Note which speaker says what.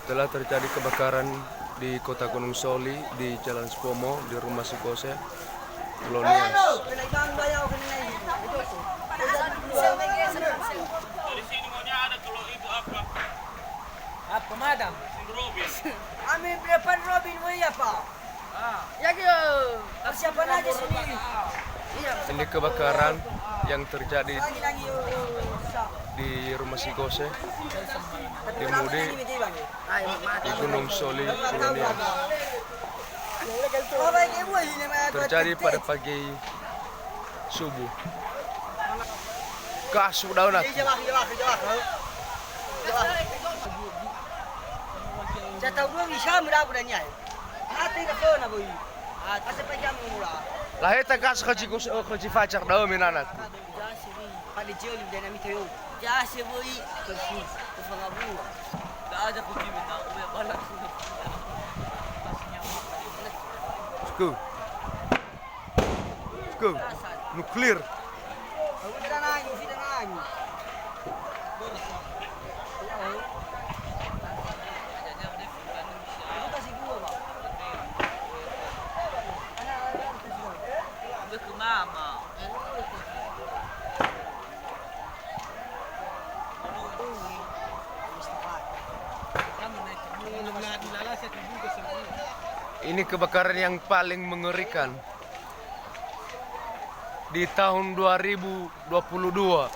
Speaker 1: Telah terjadi kebakaran di Kota Gunung Soli, di Jalan Spomo, di rumah Sikose, Pulau Nias.
Speaker 2: Dari sini maunya ada kalau itu apa?
Speaker 3: Apa madam?
Speaker 2: Robin.
Speaker 3: Amin depan Robin mau ya pak? Ya persiapan aja sini. Iya.
Speaker 1: Ini kebakaran yang terjadi
Speaker 3: Lagi
Speaker 1: di rumah Sikose, di Mudi, di Gunung Soli, Pulau Nias. Terjadi pada pagi subuh. Kasuk daun aku.
Speaker 3: Saya tahu dua bisa mudah budanya. Hati ke phone abu. Asa pajam murah.
Speaker 1: Lahir takas kaci facak daun minanat.
Speaker 3: Pada jauh di dalam itu. Jasi boy. Kursi. Pengabu. Dah ada kunci minta aku ya balak.
Speaker 1: Go. Go. Nuklir.
Speaker 3: Aku tidak nangis, tidak nangis. Aku kasih gua, Pak. Udah ke mama.
Speaker 1: Ini kebakaran yang paling mengerikan di tahun 2022.